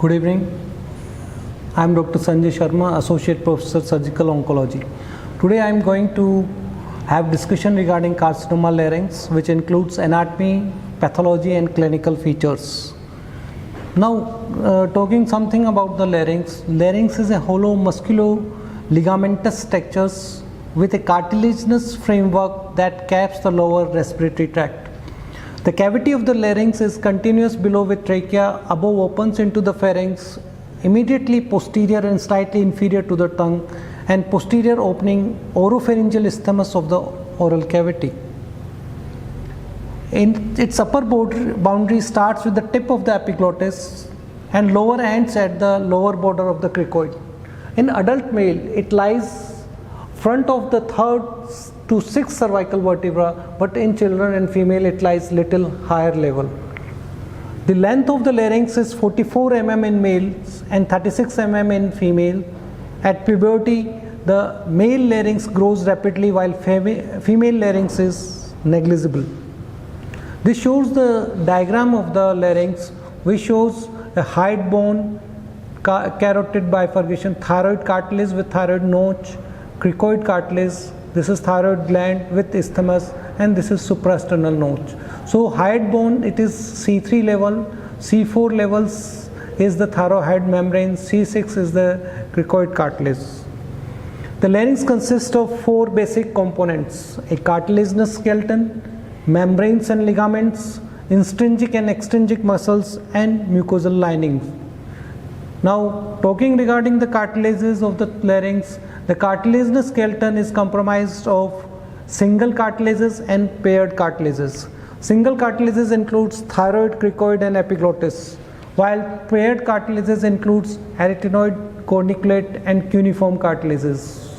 Good evening. I am Dr. Sanjay Sharma, Associate Professor Surgical Oncology. Today I am going to have discussion regarding carcinoma larynx, which includes anatomy, pathology and clinical features. Now talking something about the larynx. Larynx is a hollow musculo-ligamentous structures with a cartilaginous framework that caps the lower respiratory tract. The cavity of the larynx is continuous below with trachea, above opens into the pharynx, immediately posterior and slightly inferior to the tongue, and posterior opening oropharyngeal isthmus of the oral cavity. In its upper boundary starts with the tip of the epiglottis and lower ends at the lower border of the cricoid. In adult male, it lies front of the third to sixth cervical vertebra, but in children and female it lies little higher level. The length of the larynx is 44 mm in males and 36 mm in female. At puberty, the male larynx grows rapidly while female larynx is negligible. This shows the diagram of the larynx, which shows a hide bone, carotid bifurcation, thyroid cartilage with thyroid notch, cricoid cartilage. This is thyroid gland with isthmus, and this is suprasternal notch. So hide bone, it is C3 level, C4 levels is the thyroid membrane, C6 is the cricoid cartilage. The larynx consists of four basic components: a cartilaginous skeleton, membranes and ligaments, intrinsic and extrinsic muscles, and mucosal linings. Now talking regarding the cartilages of the larynx, the cartilaginous skeleton is comprised of single cartilages and paired cartilages. Single cartilages includes thyroid, cricoid and epiglottis, while paired cartilages includes arytenoid, corniculate and cuneiform cartilages.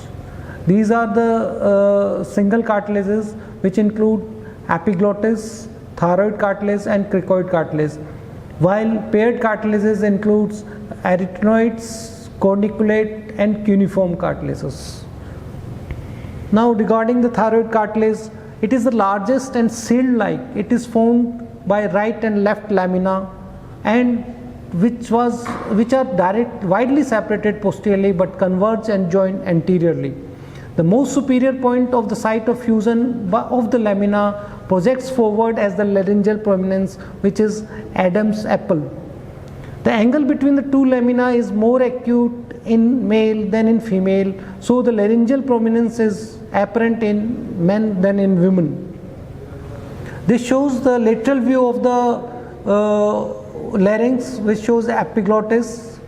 These are the single cartilages which include epiglottis, thyroid cartilage and cricoid cartilage, while paired cartilages includes arytenoids, corniculate and cuneiform cartilages. Now regarding the thyroid cartilage, it is the largest and shield-like. It is formed by right and left lamina, and which are widely separated posteriorly but converge and join anteriorly. The most superior point of the site of fusion of the lamina projects forward as the laryngeal prominence, which is Adam's apple. The angle between the two lamina is more acute in male than in female, so the laryngeal prominence is apparent in men than in women. This shows the lateral view of the larynx, which shows epiglottis,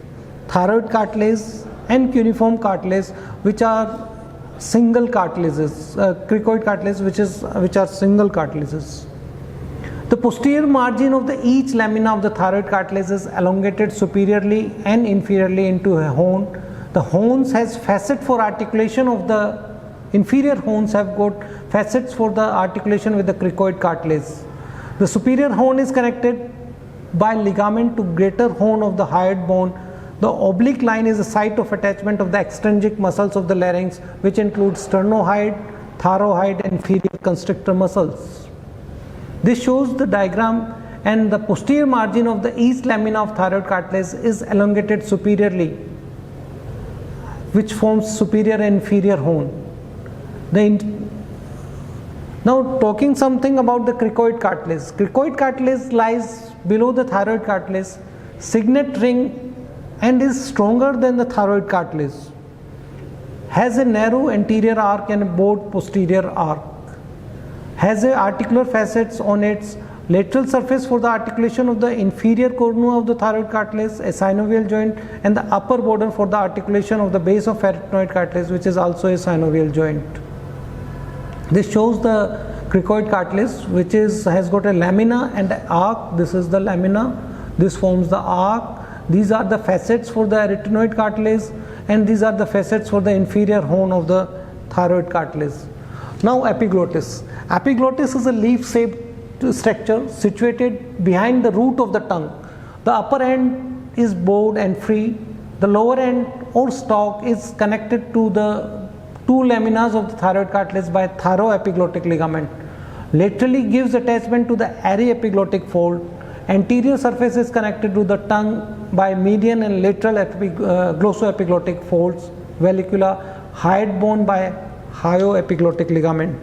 thyroid cartilage and cuneiform cartilage, which are single cartilages, cricoid cartilage which are single cartilages. The posterior margin of each lamina of the thyroid cartilage is elongated superiorly and inferiorly into a horn. The horns has facet for articulation of the inferior horns have got facets for the articulation with the cricoid cartilage. The superior horn is connected by ligament to greater horn of the hyoid bone. The oblique line is the site of attachment of the extrinsic muscles of the larynx, which includes sternohyoid, thyroid and inferior constrictor muscles. This shows the diagram, and the posterior margin of the east lamina of thyroid cartilage is elongated superiorly, which forms superior and inferior horn. Now talking something about the cricoid cartilage. Cricoid cartilage lies below the thyroid cartilage, signet ring, and is stronger than the thyroid cartilage. Has a narrow anterior arc and a broad posterior arc. Has a articular facets on its lateral surface for the articulation of the inferior cornu of the thyroid cartilage, a synovial joint, and the upper border for the articulation of the base of arytenoid cartilage, which is also a synovial joint. This shows the cricoid cartilage, which has got a lamina and an arc. This is the lamina. This forms the arc. These are the facets for the arytenoid cartilage, and these are the facets for the inferior horn of the thyroid cartilage. Now epiglottis. Epiglottis is a leaf-shaped structure situated behind the root of the tongue. The upper end is broad and free. The lower end or stalk is connected to the two laminas of the thyroid cartilage by thyroepiglottic ligament. Laterally gives attachment to the aryepiglottic fold. Anterior surface is connected to the tongue by median and lateral glossoepiglottic folds, vallecula, hyoid bone by hyoepiglottic ligament.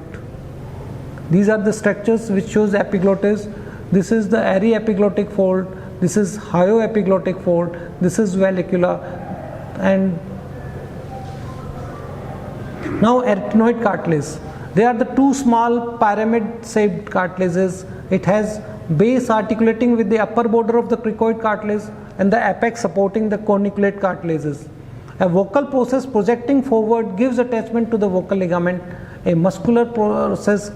These are the structures which shows epiglottis. This is the aryepiglottic fold, this is hyoepiglottic fold, this is vallecula, and now arytenoid cartilage. They are the two small pyramid shaped cartilages. It has base articulating with the upper border of the cricoid cartilage and the apex supporting the corniculate cartilages. A vocal process projecting forward gives attachment to the vocal ligament. A muscular process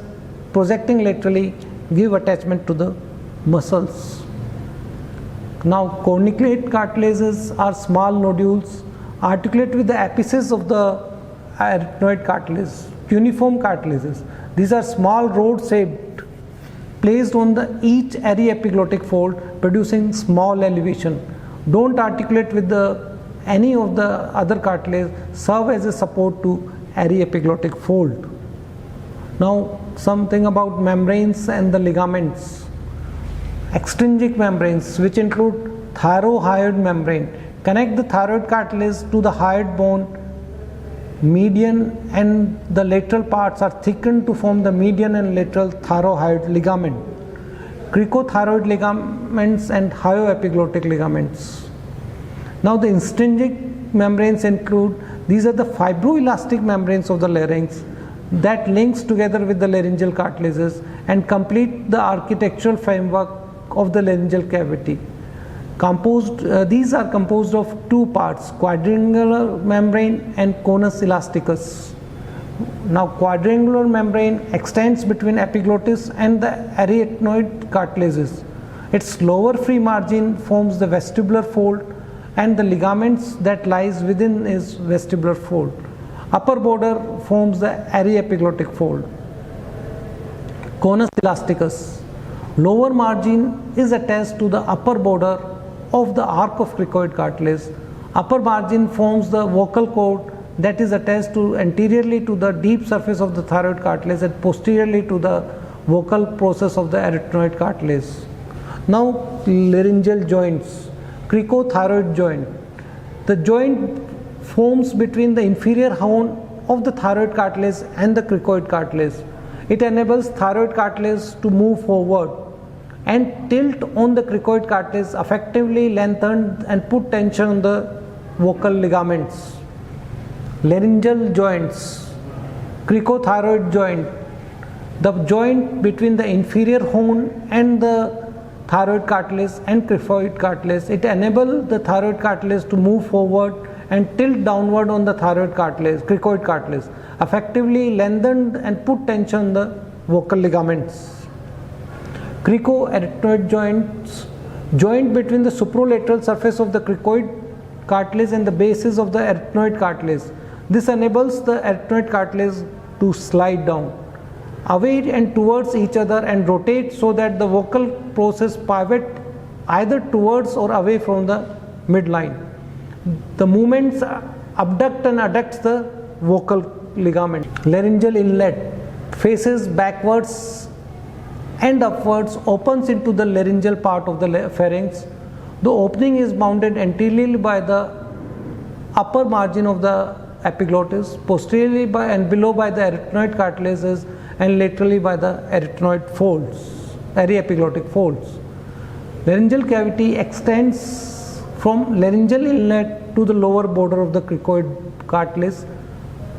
projecting laterally give attachment to the muscles. Now corniculate cartilages are small nodules articulate with the apices of the arytenoid cartilage. Cuneiform cartilages. These are small rod shaped placed on the each aryepiglottic fold producing small elevation. Don't articulate with any of the other cartilage, serve as a support to aryepiglottic fold. Now something about membranes and the ligaments. Extrinsic membranes, which include thyrohyoid membrane, connect the thyroid cartilage to the hyoid bone. Median and the lateral parts are thickened to form the median and lateral thyrohyoid ligament, cricothyroid ligaments and hyoepiglottic ligaments. Now the intrinsic membranes include, these are the fibroelastic membranes of the larynx that links together with the laryngeal cartilages and complete the architectural framework of the laryngeal cavity. These are composed of two parts, quadrangular membrane and conus elasticus. Now quadrangular membrane extends between epiglottis and the arytenoid cartilages. Its lower free margin forms the vestibular fold and the ligaments that lies within is vestibular fold. Upper border forms the aryepiglottic fold. Conus elasticus. Lower margin is attached to the upper border of the arc of cricoid cartilage. Upper margin forms the vocal cord that is attached to anteriorly to the deep surface of the thyroid cartilage and posteriorly to the vocal process of the arytenoid cartilage. Now laryngeal joints. Cricothyroid joint. The joint forms between the inferior horn of the thyroid cartilage and the cricoid cartilage. It enables thyroid cartilage to move forward and tilt on the cricoid cartilage, effectively lengthen and put tension on the vocal ligaments. Laryngeal joints. Cricothyroid joint. The joint between the inferior horn and the thyroid cartilage and cricoid cartilage. It enables the thyroid cartilage to move forward and tilt downward on the thyroid cartilage, cricoid cartilage, effectively lengthened and put tension on the vocal ligaments. Cricoarytenoid joints, joint between the supralateral surface of the cricoid cartilage and the bases of the arytenoid cartilage. This enables the arytenoid cartilage to slide down, away and towards each other and rotate so that the vocal process pivot either towards or away from the midline. The movements abduct and adducts the vocal ligament. Laryngeal inlet faces backwards and upwards, opens into the laryngeal part of the pharynx. The opening is bounded anteriorly by the upper margin of the epiglottis, posteriorly by and below by the arytenoid cartilages, and laterally by the arytenoid folds, aryepiglottic folds. Laryngeal cavity extends from laryngeal inlet to the lower border of the cricoid cartilage,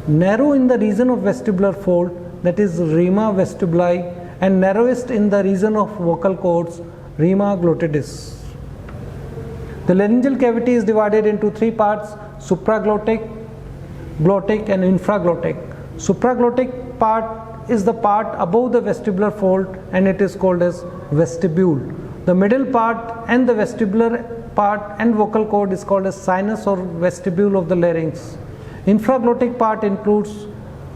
narrow in the region of vestibular fold, that is rima vestibuli, and narrowest in the region of vocal cords, rima glottidis. The laryngeal cavity is divided into three parts: supraglottic, glottic and infraglottic. Supraglottic part is the part above the vestibular fold and it is called as vestibule. The middle part and the vestibular part and vocal cord is called as sinus or vestibule of the larynx. Infraglottic part includes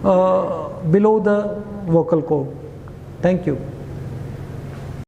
below the vocal cord. Thank you.